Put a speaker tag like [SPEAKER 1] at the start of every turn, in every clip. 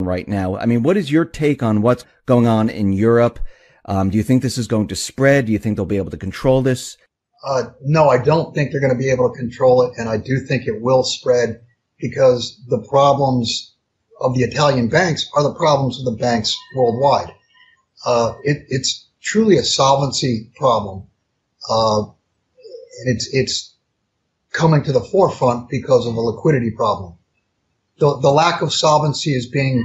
[SPEAKER 1] right now. I mean, what is your take on what's going on in Europe? Do you think this is going to spread? Do you think they'll be able to control this?
[SPEAKER 2] No, I don't think they're going to be able to control it, and I do think it will spread because the problems of the Italian banks are the problems of the banks worldwide. It's truly a solvency problem, and it's coming to the forefront because of a liquidity problem. The lack of solvency is being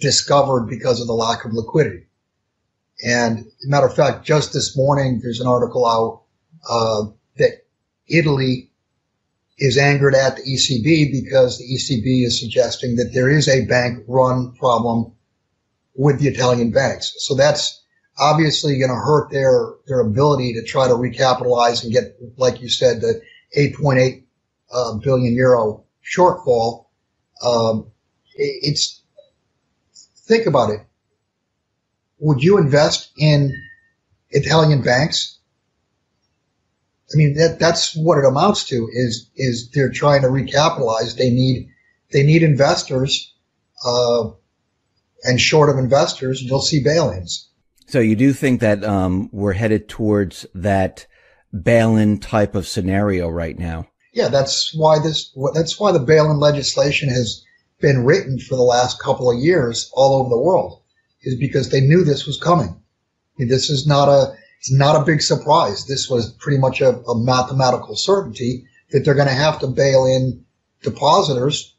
[SPEAKER 2] discovered because of the lack of liquidity. And as a matter of fact, just this morning, there's an article out that Italy is angered at the ECB because the ECB is suggesting that there is a bank run problem with the Italian banks. So that's obviously going to hurt their ability to try to recapitalize and get, like you said, the 8.8 billion euro shortfall. Think about it. Would you invest in Italian banks? I mean, that's what it amounts to is they're trying to recapitalize. They need investors, and short of investors, you'll see bail-ins.
[SPEAKER 1] So you do think that we're headed towards that bail-in type of scenario right now? Yeah,
[SPEAKER 2] that's why the bail-in legislation has been written for the last couple of years all over the world, is because they knew this was coming. I mean, it's not a big surprise. This was pretty much a mathematical certainty that they're going to have to bail in depositors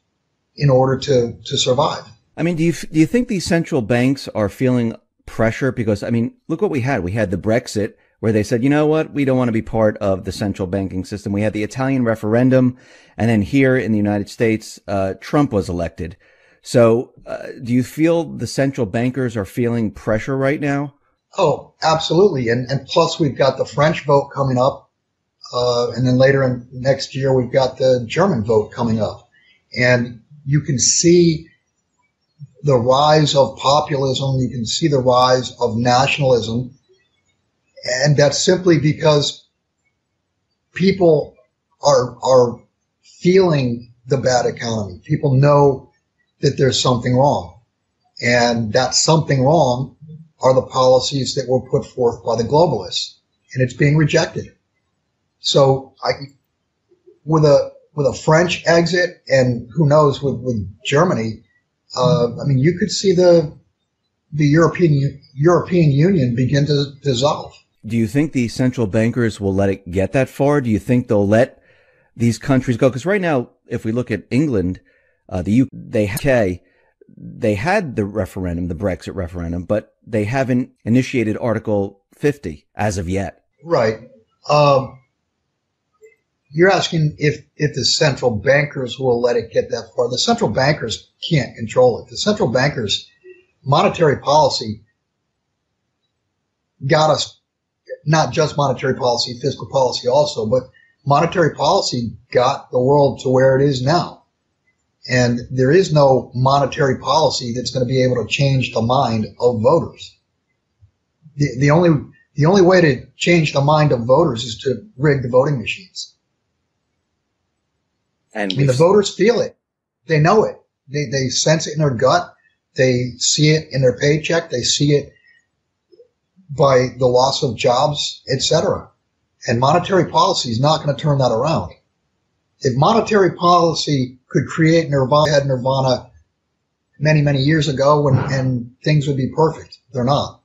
[SPEAKER 2] in order to survive.
[SPEAKER 1] I mean, do you think these central banks are feeling pressure? Because, I mean, look what we had. We had the Brexit where they said, you know what, we don't want to be part of the central banking system. We had the Italian referendum. And then here in the United States, Trump was elected. So do you feel the central bankers are feeling pressure right now?
[SPEAKER 2] Oh, absolutely. And plus we've got the French vote coming up. And then later in next year, we've got the German vote coming up. And you can see the rise of populism. You can see the rise of nationalism. And that's simply because people are feeling the bad economy. People know that there's something wrong. And that something wrong are the policies that were put forth by the globalists, and it's being rejected. So with a French exit, and who knows with Germany, I mean, you could see the European Union begin to dissolve.
[SPEAKER 1] Do you think the central bankers will let it get that far? Do you think they'll let these countries go? Because right now, if we look at England, the UK, they had the referendum, the Brexit referendum, but they haven't initiated Article 50 as of yet.
[SPEAKER 2] Right. You're asking if the central bankers will let it get that far. The central bankers can't control it. The central bankers' monetary policy got us, not just monetary policy, fiscal policy also, but monetary policy got the world to where it is now. And there is no monetary policy that's going to be able to change the mind of voters. The only way to change the mind of voters is to rig the voting machines. And I mean, the voters feel it. They know it. They sense it in their gut. They see it in their paycheck. They see it by the loss of jobs, etc. And monetary policy is not going to turn that around. If monetary policy could create nirvana many, many years ago, and things would be perfect. They're not.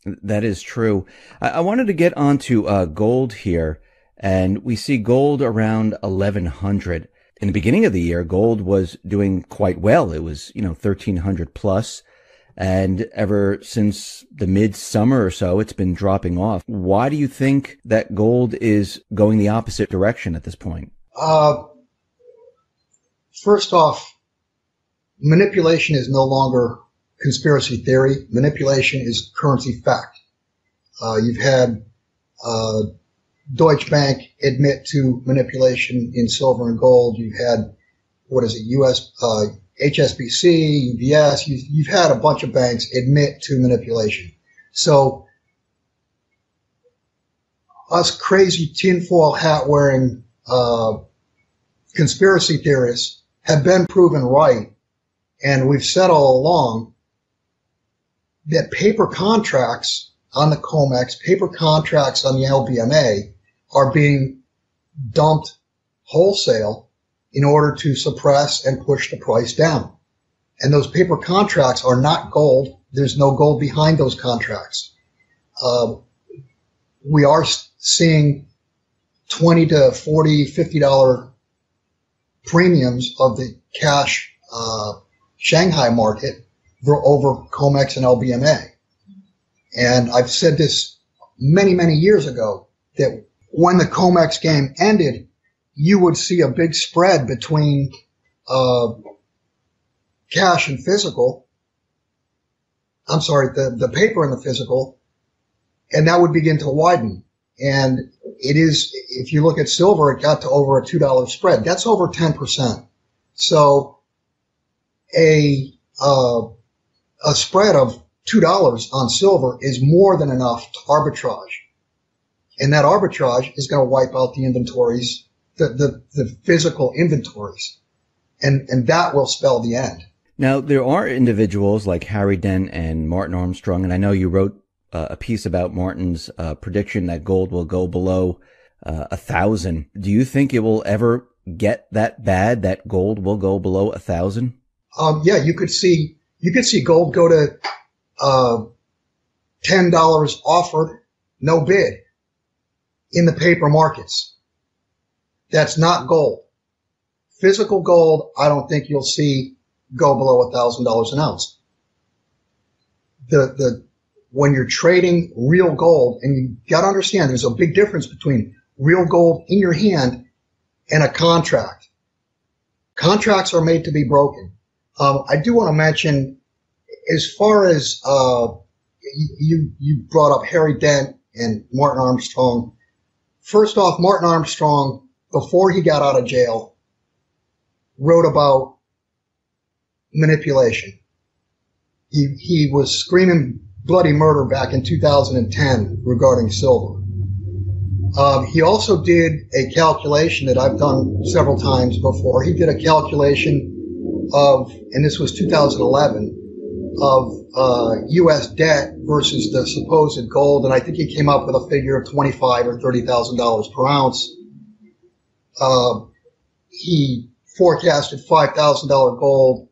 [SPEAKER 1] That is true. I wanted to get onto gold here, and we see gold around 1,100. In the beginning of the year, gold was doing quite well. It was, 1,300 plus. And ever since the midsummer or so, it's been dropping off. Why do you think that gold is going the opposite direction at this point?
[SPEAKER 2] First off, manipulation is no longer conspiracy theory. Manipulation is currency fact. You've had Deutsche Bank admit to manipulation in silver and gold. You've had, HSBC, UBS. You've had a bunch of banks admit to manipulation. So us crazy tinfoil hat wearing conspiracy theorists have been proven right, And we've said all along that paper contracts on the COMEX, paper contracts on the LBMA are being dumped wholesale in order to suppress and push the price down. And those paper contracts are not gold. There's no gold behind those contracts. We are seeing $20 to $40, $50 premiums of the cash Shanghai market over COMEX and LBMA. And I've said this many, many years ago that when the COMEX game ended, you would see a big spread between cash and physical. I'm sorry, the paper and the physical, and that would begin to widen. And it is, if you look at silver, it got to over a $2 spread. That's over 10%. So a spread of $2 on silver is more than enough to arbitrage. And that arbitrage is going to wipe out the inventories, the physical inventories. And that will spell the end.
[SPEAKER 1] Now, there are individuals like Harry Dent and Martin Armstrong, and I know you wrote a piece about Martin's prediction that gold will go below 1,000. Do you think it will ever get that bad that gold will go below 1,000?
[SPEAKER 2] Yeah, you could see gold go to $10 offered, no bid in the paper markets. That's not gold. Physical gold, I don't think you'll see go below $1,000 an ounce. When you're trading real gold, and you got to understand there's a big difference between real gold in your hand and a contract. Contracts are made to be broken. I do want to mention, as far as you brought up Harry Dent and Martin Armstrong. First off, Martin Armstrong, before he got out of jail, wrote about manipulation. He was screaming bloody murder back in 2010 regarding silver. He also did a calculation that I've done several times before. He did a calculation of, and this was 2011, of U.S. debt versus the supposed gold, and I think he came up with a figure of $25,000 or $30,000 per ounce. He forecasted $5,000 gold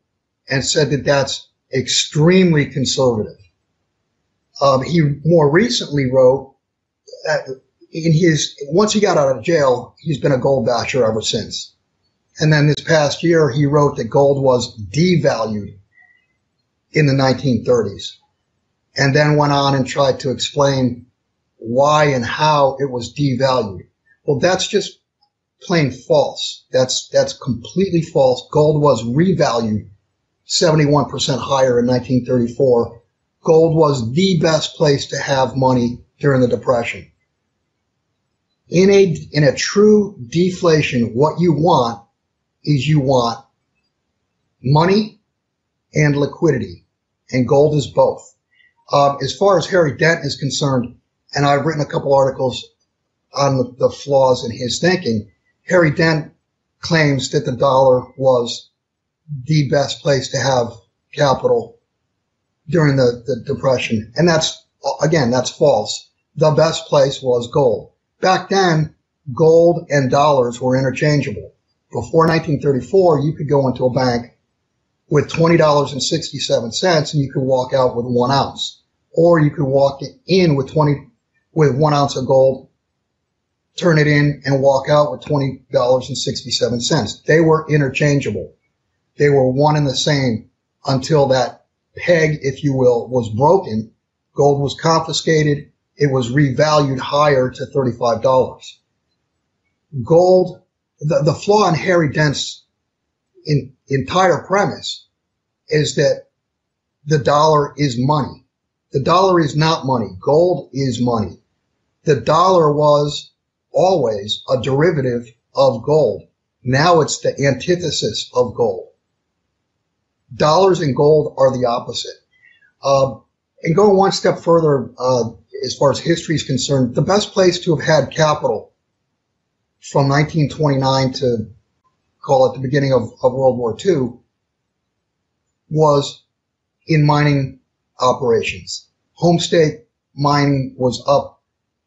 [SPEAKER 2] and said that that's extremely conservative. He more recently wrote that once he got out of jail, he's been a gold basher ever since. And then this past year, he wrote that gold was devalued in the 1930s, and then went on and tried to explain why and how it was devalued. Well, that's just plain false. That's completely false. Gold was revalued 71% higher in 1934. Gold was the best place to have money during the Depression. In a true deflation, what you want is you want money and liquidity, and gold is both. As far as Harry Dent is concerned, and I've written a couple articles on the flaws in his thinking, Harry Dent claims that the dollar was the best place to have capital during the Depression. And that's false. The best place was gold. Back then, gold and dollars were interchangeable. Before 1934, you could go into a bank with $20.67 and you could walk out with 1 ounce. Or you could walk in with 1 ounce of gold, turn it in, and walk out with $20.67. They were interchangeable. They were one and the same until that peg, if you will, was broken. Gold was confiscated. It was revalued higher to $35. Gold, the flaw in Harry Dent's entire premise is that the dollar is money. The dollar is not money. Gold is money. The dollar was always a derivative of gold. Now it's the antithesis of gold. Dollars and gold are the opposite. And going one step further, as far as history is concerned, the best place to have had capital from 1929 to call it the beginning of World War II was in mining operations. Homestake mining was up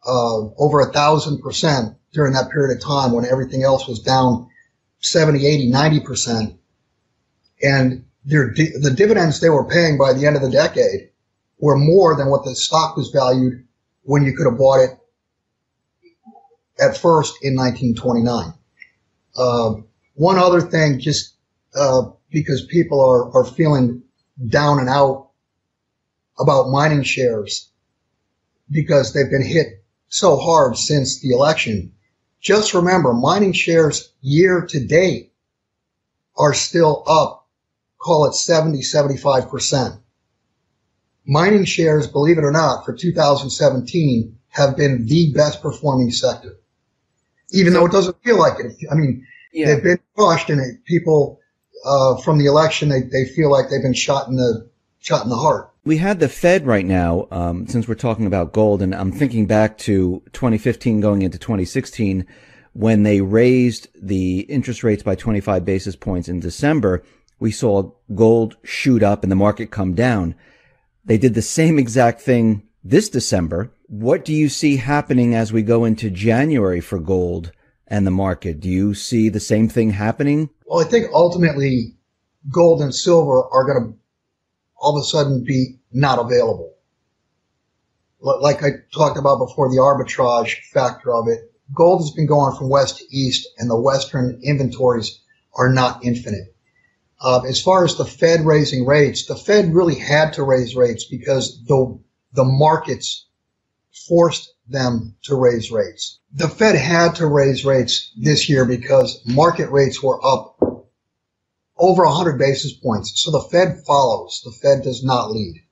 [SPEAKER 2] over 1,000% during that period of time when everything else was down 70, 80, 90%. And the dividends they were paying by the end of the decade were more than what the stock was valued when you could have bought it at first in 1929. One other thing, just because people are feeling down and out about mining shares because they've been hit so hard since the election. Just remember, mining shares year to date are still up, call it 70, 75%. Mining shares, believe it or not, for 2017 have been the best performing sector. Even though it doesn't feel like it. I mean, they've been crushed, and people from the election, they feel like they've been shot in the heart.
[SPEAKER 1] We had the Fed right now, since we're talking about gold, and I'm thinking back to 2015 going into 2016 when they raised the interest rates by 25 basis points in December. We saw gold shoot up and the market come down. They did the same exact thing this December. What do you see happening as we go into January for gold and the market? Do you see the same thing happening?
[SPEAKER 2] Well, I think ultimately gold and silver are going to all of a sudden be not available. Like I talked about before, the arbitrage factor of it. Gold has been going from west to east, and the Western inventories are not infinite. As far as the Fed raising rates, the Fed really had to raise rates because the markets forced them to raise rates. The Fed had to raise rates this year because market rates were up over 100 basis points. So the Fed follows. The Fed does not lead.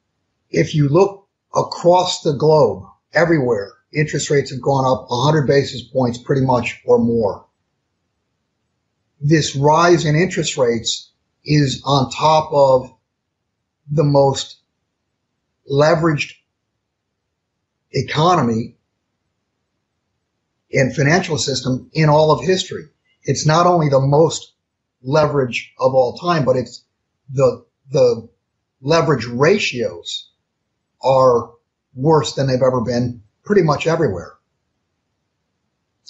[SPEAKER 2] If you look across the globe, everywhere, interest rates have gone up 100 basis points pretty much or more. This rise in interest rates is on top of the most leveraged economy and financial system in all of history. It's not only the most leverage of all time, but it's the leverage ratios are worse than they've ever been pretty much everywhere.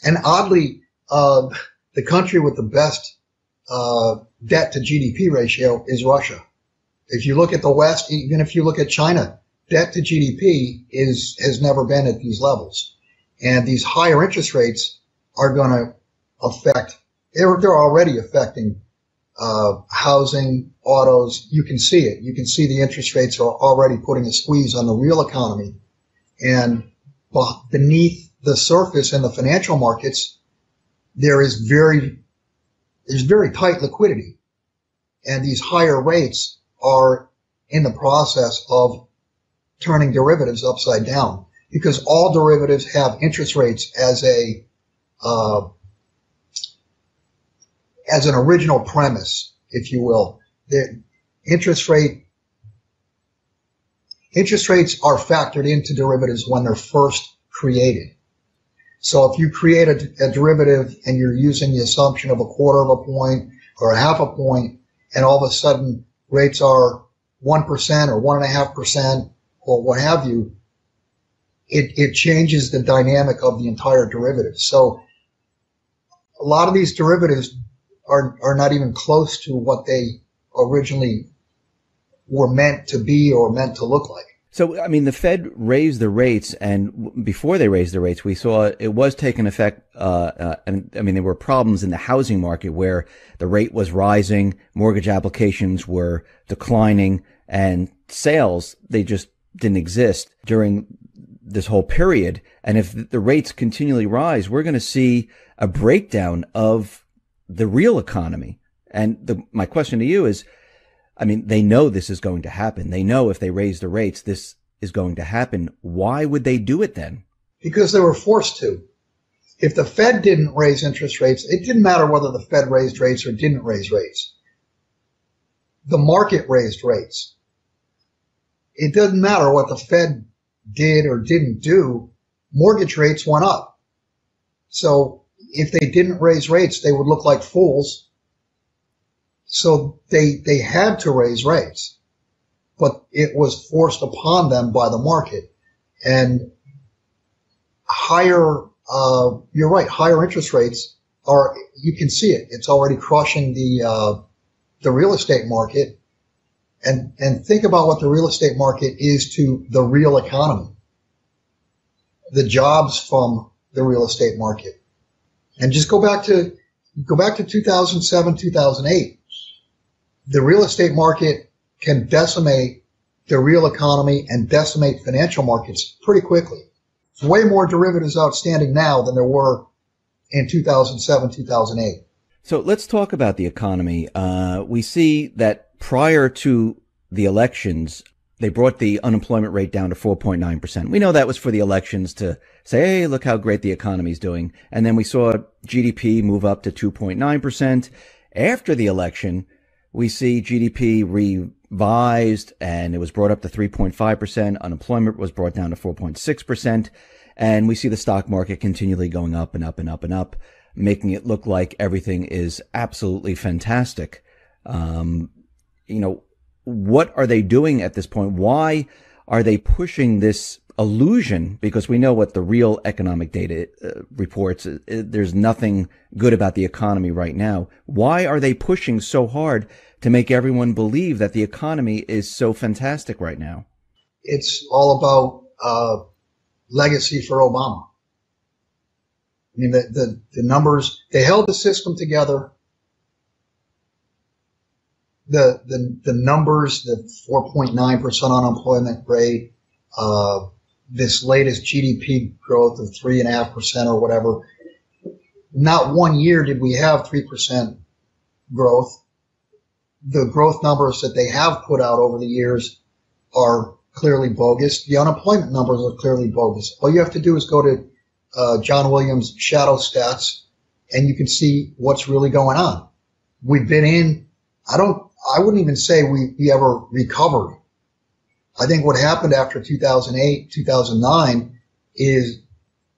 [SPEAKER 2] And oddly, the country with the best debt to GDP ratio is Russia. If you look at the West, even if you look at China, debt to GDP has never been at these levels. And these higher interest rates are going to affect, they're already affecting housing, autos. You can see it. You can see the interest rates are already putting a squeeze on the real economy. And beneath the surface in the financial markets, there's very tight liquidity. And these higher rates are in the process of turning derivatives upside down because all derivatives have interest rates as an original premise, if you will. The interest rates are factored into derivatives when they're first created. So if you create a derivative and you're using the assumption of a quarter of a point or a half a point, and all of a sudden rates are 1% or 1.5% or what have you, it changes the dynamic of the entire derivative. So a lot of these derivatives are not even close to what they originally were meant to be or meant to look like.
[SPEAKER 1] So, I mean, the Fed raised the rates, and before they raised the rates, we saw it was taking effect. And I mean, there were problems in the housing market where the rate was rising, mortgage applications were declining, and sales, they just didn't exist during this whole period. And if the rates continually rise, we're going to see a breakdown of the real economy. And my question to you is, I mean, they know this is going to happen. They know if they raise the rates, this is going to happen. Why would they do it then?
[SPEAKER 2] Because they were forced to. If the Fed didn't raise interest rates, it didn't matter whether the Fed raised rates or didn't raise rates. The market raised rates. It doesn't matter what the Fed did or didn't do. Mortgage rates went up. So if they didn't raise rates, they would look like fools. So they had to raise rates, but it was forced upon them by the market. And higher, you're right, higher interest rates are, you can see it. It's already crushing the real estate market. And think about what the real estate market is to the real economy, the jobs from the real estate market. And just go back to 2007, 2008. The real estate market can decimate the real economy and decimate financial markets pretty quickly. There's way more derivatives outstanding now than there were in 2007, 2008.
[SPEAKER 1] So let's talk about the economy. We see that prior to the elections, they brought the unemployment rate down to 4.9%. We know that was for the elections to say, hey, look how great the economy's doing. And then we saw GDP move up to 2.9%. After the election, we see GDP revised and it was brought up to 3.5%. Unemployment was brought down to 4.6%. And we see the stock market continually going up and up and up and up, making it look like everything is absolutely fantastic. What are they doing at this point? Why are they pushing this illusion? Because we know what the real economic data reports. There's nothing good about the economy right now. Why are they pushing so hard to make everyone believe that the economy is so fantastic right now?
[SPEAKER 2] It's all about legacy for Obama. I mean, the numbers, they held the system together. The numbers, the 4.9% unemployment rate, this latest GDP growth of 3.5% or whatever. Not one year did we have 3% growth. The growth numbers that they have put out over the years are clearly bogus. The unemployment numbers are clearly bogus. All you have to do is go to John Williams' shadow stats and you can see what's really going on. We've been in, I wouldn't even say we ever recovered. I think what happened after 2008, 2009 is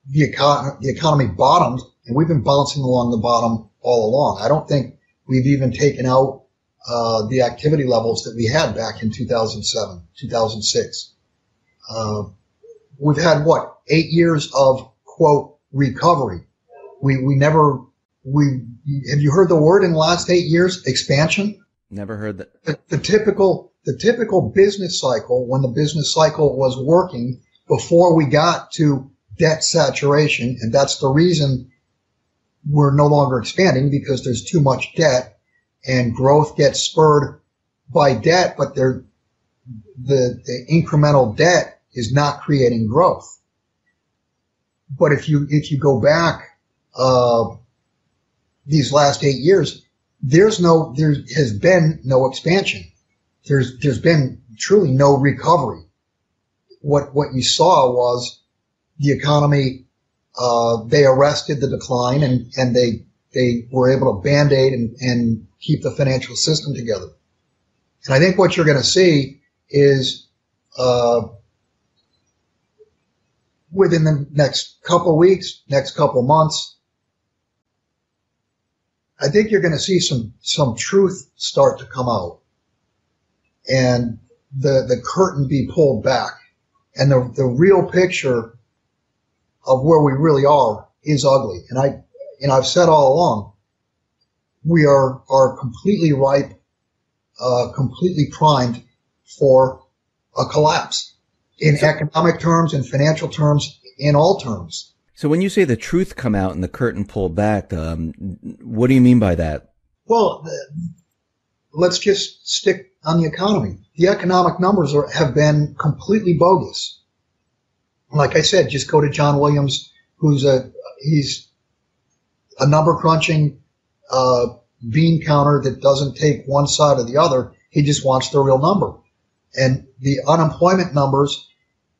[SPEAKER 2] the economy bottomed, and we've been bouncing along the bottom all along. I don't think we've even taken out the activity levels that we had back in 2007, 2006. We've had, 8 years of, quote, recovery. Have you heard the word in the last 8 years? Expansion?
[SPEAKER 1] Never heard that.
[SPEAKER 2] The typical business cycle, when the business cycle was working before we got to debt saturation, and that's the reason we're no longer expanding, because there's too much debt and growth gets spurred by debt, but the incremental debt is not creating growth. But if you go back these last 8 years, there has been no expansion. There's been truly no recovery. What you saw was the economy, they arrested the decline and they were able to band-aid and keep the financial system together. And I think what you're going to see is, within the next couple of weeks, next couple of months, I think you're going to see some truth start to come out and the curtain be pulled back. And the real picture of where we really are is ugly. And I've said all along, we are completely ripe, completely primed for a collapse in economic terms, in financial terms, in all terms.
[SPEAKER 1] So when you say the truth come out and the curtain pulled back, what do you mean by that?
[SPEAKER 2] Well, let's just stick on the economy. The economic numbers have been completely bogus. Like I said, just go to John Williams, he's a number crunching bean counter that doesn't take one side or the other. He just wants the real number. And the unemployment numbers,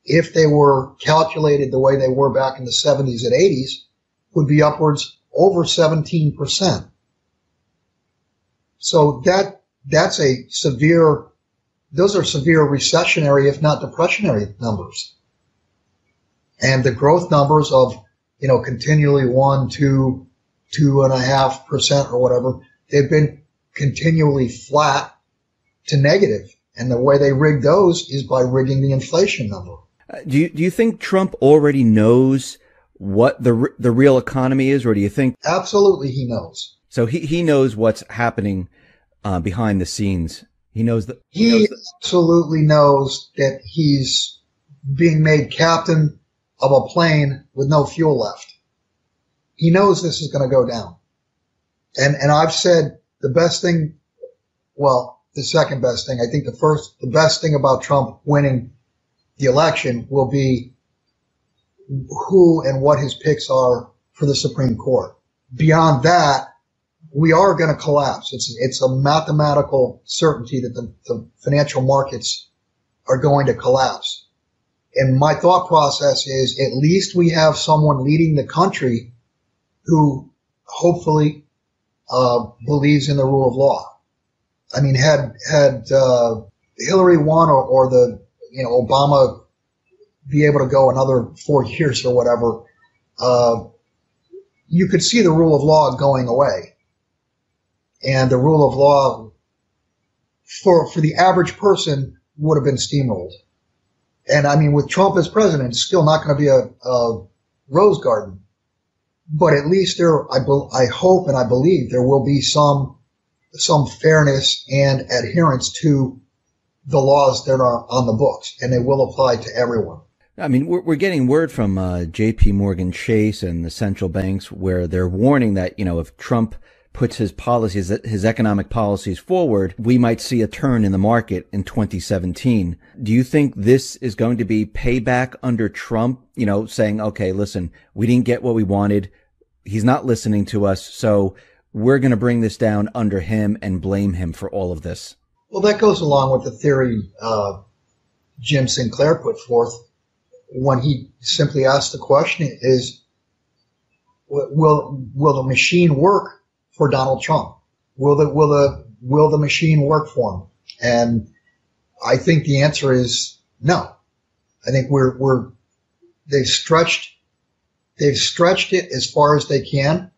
[SPEAKER 2] if they were calculated the way they were back in the 70s and 80s, would be upwards over 17%. So those are severe recessionary, if not depressionary numbers. And the growth numbers of, continually 1%, 2.5% or whatever, they've been continually flat to negative. And the way they rig those is by rigging the inflation number.
[SPEAKER 1] Do you think Trump already knows what the real economy is, or do you think?
[SPEAKER 2] Absolutely, he knows.
[SPEAKER 1] So he knows what's happening behind the scenes. He knows that.
[SPEAKER 2] He absolutely knows that he's being made captain of a plane with no fuel left. He knows this is going to go down. And I've said the best thing, well, the second best thing, I think the best thing about Trump winning the election will be who and what his picks are for the Supreme Court. Beyond that, we are going to collapse. It's a mathematical certainty that the financial markets are going to collapse. And my thought process is at least we have someone leading the country who hopefully believes in the rule of law. I mean, had Hillary won or the Obama be able to go another 4 years or whatever, you could see the rule of law going away. And the rule of law for the average person would have been steamrolled. And I mean, with Trump as president, it's still not going to be a rose garden. But at least I hope and I believe there will be some fairness and adherence to the laws that are on the books, and they will apply to everyone.
[SPEAKER 1] I mean, we're getting word from J.P. Morgan Chase and the central banks where they're warning that, if Trump puts his policies, his economic policies forward, we might see a turn in the market in 2017. Do you think this is going to be payback under Trump, saying, okay, listen, we didn't get what we wanted. He's not listening to us. So we're going to bring this down under him and blame him for all of this.
[SPEAKER 2] Well, that goes along with the theory Jim Sinclair put forth when he simply asked the question is, will the machine work for Donald Trump? Will the machine work for him? And I think the answer is no. I think they've stretched it as far as they can.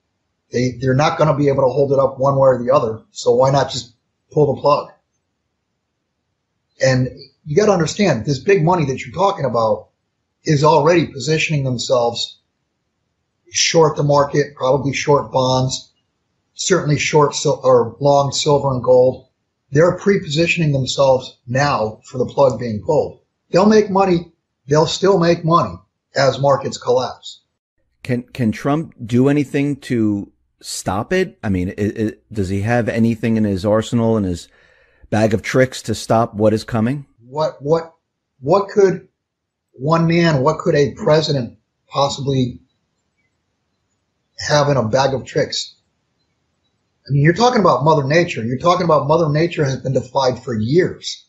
[SPEAKER 2] They're not going to be able to hold it up one way or the other. So why not just pull the plug? And you got to understand, this big money that you're talking about is already positioning themselves short the market, probably short bonds, certainly short or long silver and gold. They're pre-positioning themselves now for the plug being pulled. They'll make money. They'll still make money as markets collapse.
[SPEAKER 1] Can Trump do anything to stop it? I mean, does he have anything in his arsenal, in his bag of tricks to stop what is coming?
[SPEAKER 2] What could one man, what could a president possibly have in a bag of tricks? I mean, you're talking about Mother Nature. You're talking about Mother Nature has been defied for years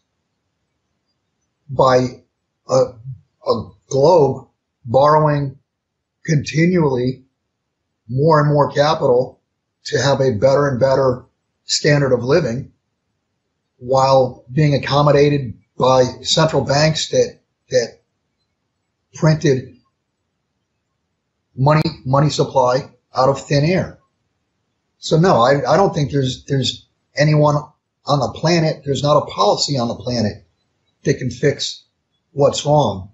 [SPEAKER 2] by a globe borrowing continually more and more capital to have a better and better standard of living while being accommodated by central banks that printed money supply out of thin air. So no, I don't think there's anyone on the planet, there's not a policy on the planet that can fix what's wrong.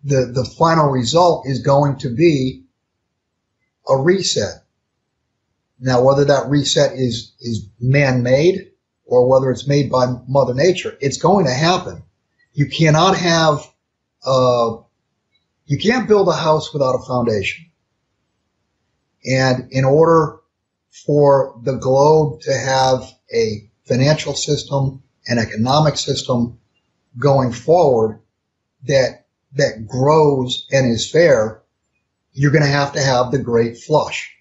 [SPEAKER 2] The final result is going to be a reset. Now, whether that reset is man-made or whether it's made by Mother Nature, it's going to happen. You cannot have, you can't build a house without a foundation. And in order for the globe to have a financial system, an economic system going forward that grows and is fair, you're going to have the great flush.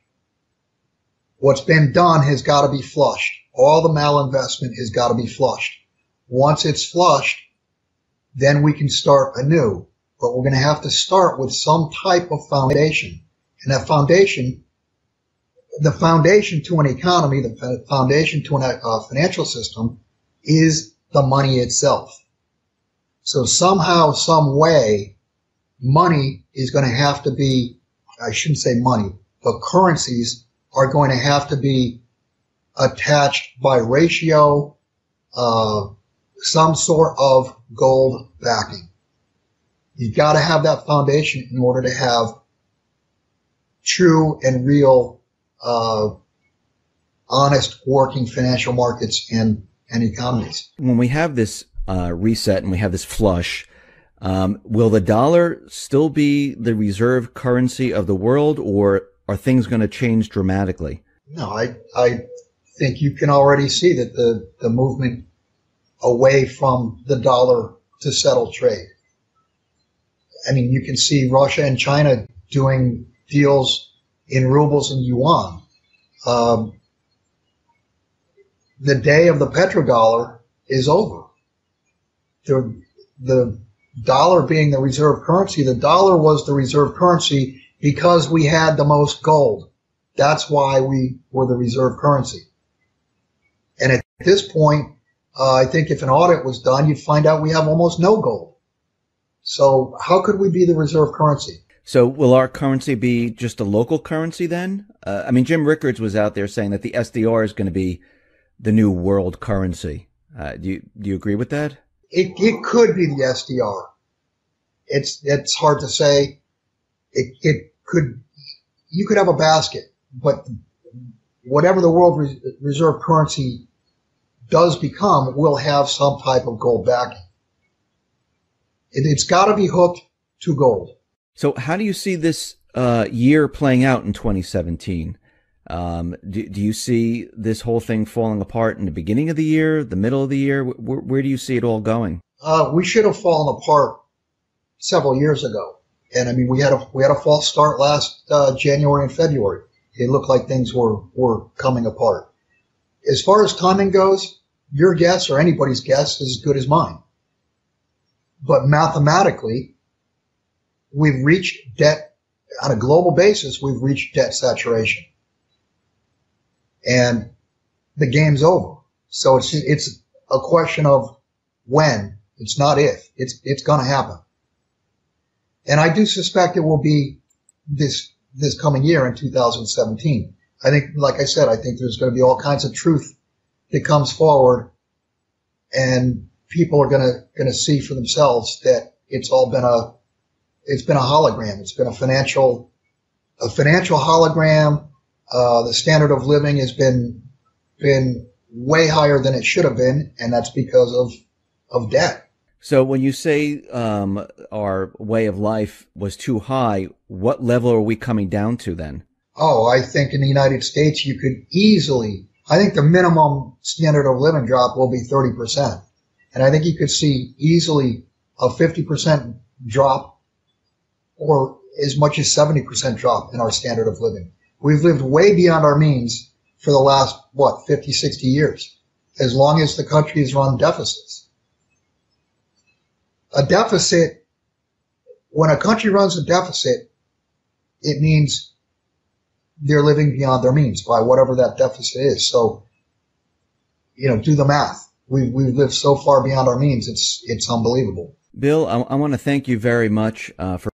[SPEAKER 2] What's been done has got to be flushed. All the malinvestment has got to be flushed. Once it's flushed, then we can start anew. But we're going to have to start with some type of foundation. And that foundation, the foundation to an economy, the foundation to a financial system is the money itself. So somehow, some way, money is going to have to be, I shouldn't say money, but currencies are going to have to be attached by ratio, some sort of gold backing. You've got to have that foundation in order to have true and real, honest working financial markets and economies.
[SPEAKER 1] When we have this reset and we have this flush, will the dollar still be the reserve currency of the world, or are things going to change dramatically?
[SPEAKER 2] No, I think you can already see that the movement away from the dollar to settle trade. I mean, you can see Russia and China doing deals in rubles and yuan. The day of the petrodollar is over. The dollar being the reserve currency, the dollar was the reserve currency because we had the most gold. That's why we were the reserve currency. And at this point, I think if an audit was done, you'd find out we have almost no gold. So how could we be the reserve currency?
[SPEAKER 1] So will our currency be just a local currency then? I mean, Jim Rickards was out there saying that the SDR is going to be the new world currency. Do you agree with that?
[SPEAKER 2] It could be the SDR. It's hard to say. You could have a basket, but whatever the world reserve currency does become will have some type of gold backing. It's got to be hooked to gold.
[SPEAKER 1] So how do you see this year playing out in 2017? Do you see this whole thing falling apart in the beginning of the year, the middle of the year? Where do you see it all going?
[SPEAKER 2] We should have fallen apart several years ago. And I mean, we had a false start last January and February. It looked like things were coming apart. As far as timing goes, your guess or anybody's guess is as good as mine. But mathematically, we've reached debt on a global basis. We've reached debt saturation, and the game's over. So it's a question of when. It's not if. It's going to happen. And I do suspect it will be this coming year in 2017. I think, like I said, I think there's going to be all kinds of truth that comes forward, and people are going to see for themselves that it's been a hologram. It's been a financial hologram. The standard of living has been way higher than it should have been, and that's because of debt.
[SPEAKER 1] So when you say our way of life was too high, what level are we coming down to then?
[SPEAKER 2] Oh, I think in the United States you could easily, I think the minimum standard of living drop will be 30%. And I think you could see easily a 50% drop or as much as 70% drop in our standard of living. We've lived way beyond our means for the last, 50, 60 years, as long as the country has run deficits. A deficit, when a country runs a deficit, it means they're living beyond their means by whatever that deficit is. So, do the math. We've lived so far beyond our means, it's unbelievable.
[SPEAKER 1] Bill, I want to thank you very much for